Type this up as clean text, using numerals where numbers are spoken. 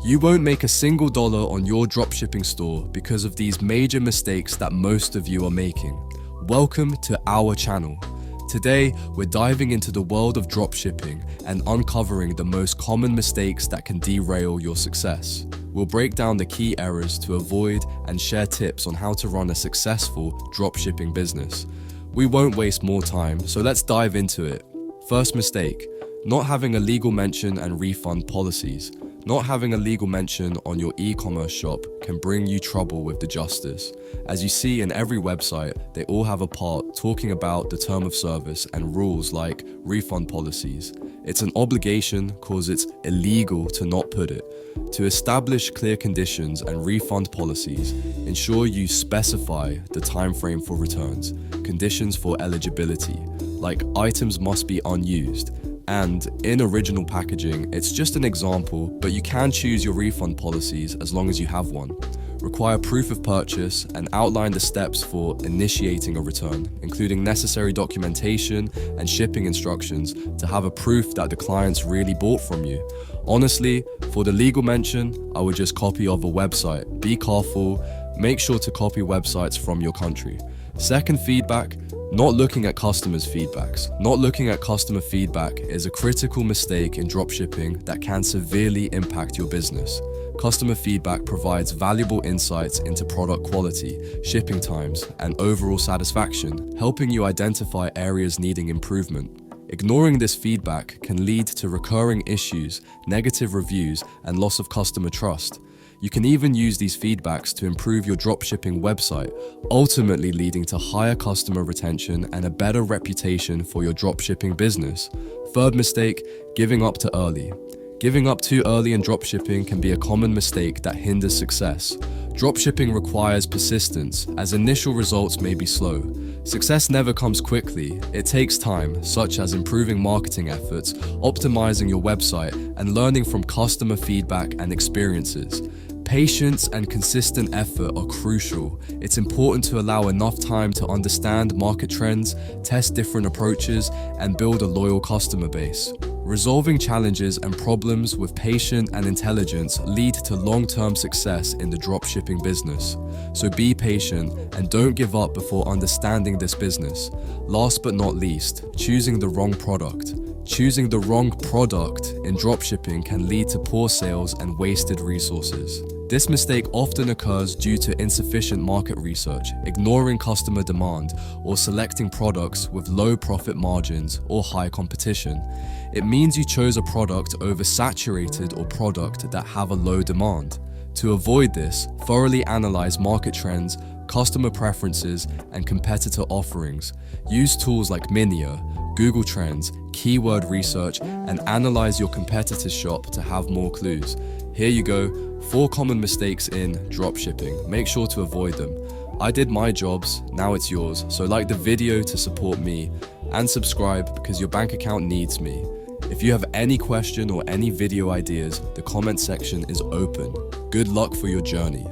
You won't make a single dollar on your dropshipping store because of these major mistakes that most of you are making. Welcome to our channel. Today, we're diving into the world of dropshipping and uncovering the most common mistakes that can derail your success. We'll break down the key errors to avoid and share tips on how to run a successful dropshipping business. We won't waste more time, so let's dive into it. First mistake, not having a legal mention and refund policies. Not having a legal mention on your e-commerce shop can bring you trouble with the justice. As you see in every website, they all have a part talking about the term of service and rules like refund policies. It's an obligation cause it's illegal to not put it. To establish clear conditions and refund policies, ensure you specify the time frame for returns, conditions for eligibility, like items must be unused, and in original packaging. It's just an example, but you can choose your refund policies as long as you have one. Require proof of purchase and outline the steps for initiating a return, including necessary documentation and shipping instructions to have a proof that the clients really bought from you. Honestly, for the legal mention, I would just copy off a website. Be careful, make sure to copy websites from your country. Second feedback, not looking at customers' feedbacks. Not looking at customer feedback is a critical mistake in dropshipping that can severely impact your business. Customer feedback provides valuable insights into product quality, shipping times, and overall satisfaction, helping you identify areas needing improvement. Ignoring this feedback can lead to recurring issues, negative reviews, and loss of customer trust. You can even use these feedbacks to improve your dropshipping website, ultimately leading to higher customer retention and a better reputation for your dropshipping business. Third mistake, giving up too early. Giving up too early in dropshipping can be a common mistake that hinders success. Dropshipping requires persistence, as initial results may be slow. Success never comes quickly. It takes time, such as improving marketing efforts, optimizing your website, and learning from customer feedback and experiences. Patience and consistent effort are crucial. It's important to allow enough time to understand market trends, test different approaches, and build a loyal customer base. Resolving challenges and problems with patience and intelligence lead to long-term success in the dropshipping business. So be patient and don't give up before understanding this business. Last but not least, choosing the wrong product. Choosing the wrong product in dropshipping can lead to poor sales and wasted resources. This mistake often occurs due to insufficient market research, ignoring customer demand, or selecting products with low profit margins or high competition. It means you chose a product oversaturated or product that have a low demand. To avoid this, thoroughly analyze market trends, customer preferences, and competitor offerings. Use tools like Minia, Google Trends, keyword research, and analyze your competitor's shop to have more clues. Here you go, 4 common mistakes in dropshipping. Make sure to avoid them. I did my jobs, now it's yours, so like the video to support me, and subscribe because your bank account needs me. If you have any question or any video ideas, the comment section is open. Good luck for your journey.